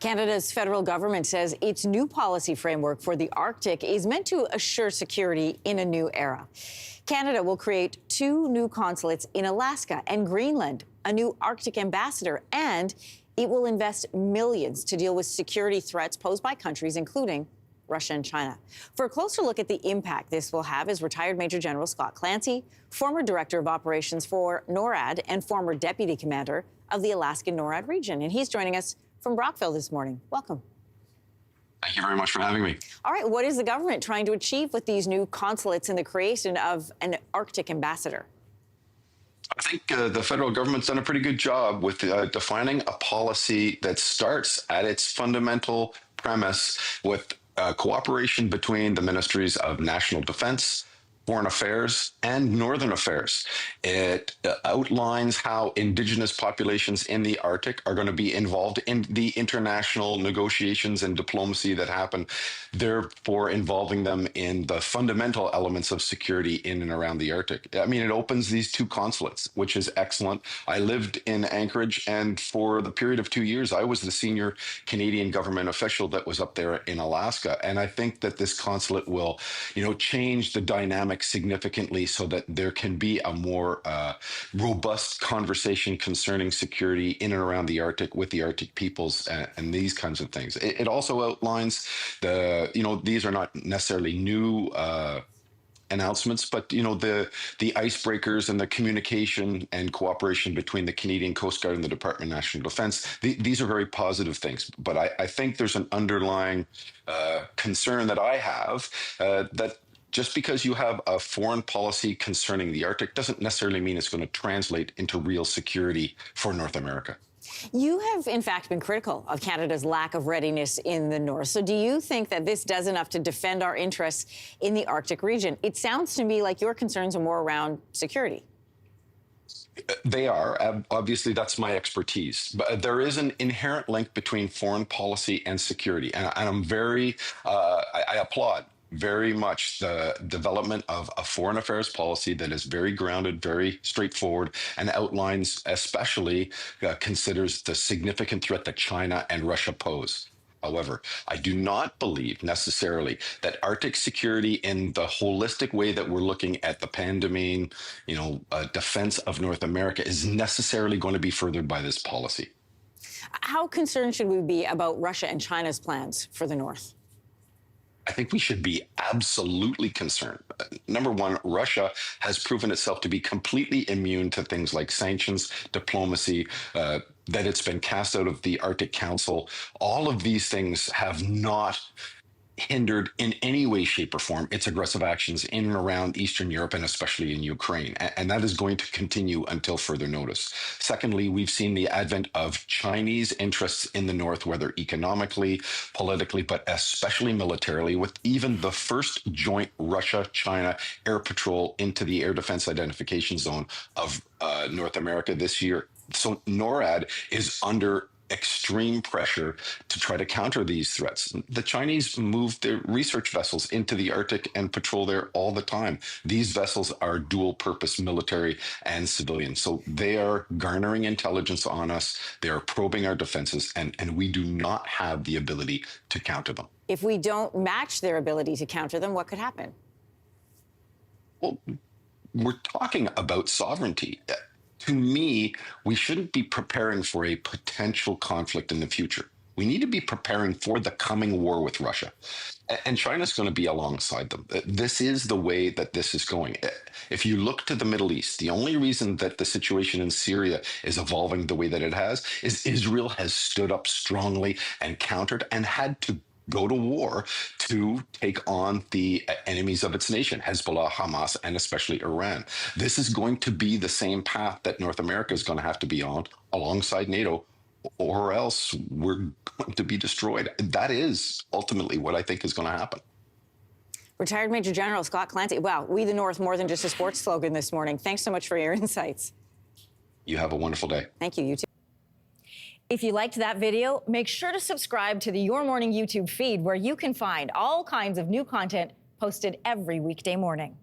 Canada's federal government says its new policy framework for the Arctic is meant to assure security in a new era. Canada will create 2 new consulates in Alaska and Greenland, a new Arctic ambassador, and it will invest millions to deal with security threats posed by countries including Russia and China. For a closer look at the impact this will have is retired Major General Scott Clancy, former Director of Operations for NORAD and former Deputy Commander of the Alaskan NORAD region. And he's joining us from Brockville this morning. Welcome. Thank you very much for having me. All right, what is the government trying to achieve with these new consulates and the creation of an Arctic ambassador? I think the federal government's done a pretty good job with defining a policy that starts at its fundamental premise with cooperation between the ministries of national defense, foreign affairs, and northern affairs. It outlines how Indigenous populations in the Arctic are going to be involved in the international negotiations and diplomacy that happen, therefore involving them in the fundamental elements of security in and around the Arctic. I mean, it opens these 2 consulates, which is excellent. I lived in Anchorage, and for the period of 2 years, I was the senior Canadian government official that was up there in Alaska. And I think that this consulate will, change the dynamic significantly so that there can be a more robust conversation concerning security in and around the Arctic with the Arctic peoples and these kinds of things. It also outlines these are not necessarily new announcements, but the icebreakers and the communication and cooperation between the Canadian Coast Guard and the Department of National Defense. These are very positive things, but I think there's an underlying concern that I have that just because you have a foreign policy concerning the Arctic doesn't necessarily mean it's going to translate into real security for North America. You have, in fact, been critical of Canada's lack of readiness in the North. So do you think that this does enough to defend our interests in the Arctic region? It sounds to me like your concerns are more around security. They are. Obviously, that's my expertise. But there is an inherent link between foreign policy and security. And I'm I applaud very much the development of a foreign affairs policy that is very grounded, very straightforward, and outlines, especially considers the significant threat that China and Russia pose. However, I do not believe necessarily that Arctic security in the holistic way that we're looking at the pan-domain, defense of North America is necessarily going to be furthered by this policy. How concerned should we be about Russia and China's plans for the North? I think we should be absolutely concerned. Number one, Russia has proven itself to be completely immune to things like sanctions, diplomacy, that it's been cast out of the Arctic Council. All of these things have not hindered in any way, shape, or form its aggressive actions in and around Eastern Europe and especially in Ukraine. And that is going to continue until further notice. Secondly, we've seen the advent of Chinese interests in the North, whether economically, politically, but especially militarily, with even the first joint Russia-China air patrol into the air defense identification zone of North America this year. So NORAD is under extreme pressure to try to counter these threats. The Chinese move their research vessels into the Arctic and patrol there all the time. These vessels are dual purpose, military and civilian. So they are garnering intelligence on us. They are probing our defenses, and we do not have the ability to counter them. If we don't match their ability to counter them, what could happen? Well, we're talking about sovereignty. To me, we shouldn't be preparing for a potential conflict in the future. We need to be preparing for the coming war with Russia. And China's going to be alongside them. This is the way that this is going. If you look to the Middle East, the only reason that the situation in Syria is evolving the way that it has is Israel has stood up strongly and countered and had to go to war to take on the enemies of its nation, Hezbollah, Hamas, and especially Iran. This is going to be the same path that North America is going to have to be on alongside NATO, or else we're going to be destroyed. That is ultimately what I think is going to happen. Retired Major General Scott Clancy. Wow, we the North, more than just a sports slogan this morning. Thanks so much for your insights. You have a wonderful day. Thank you. You too. If you liked that video, make sure to subscribe to the Your Morning YouTube feed, where you can find all kinds of new content posted every weekday morning.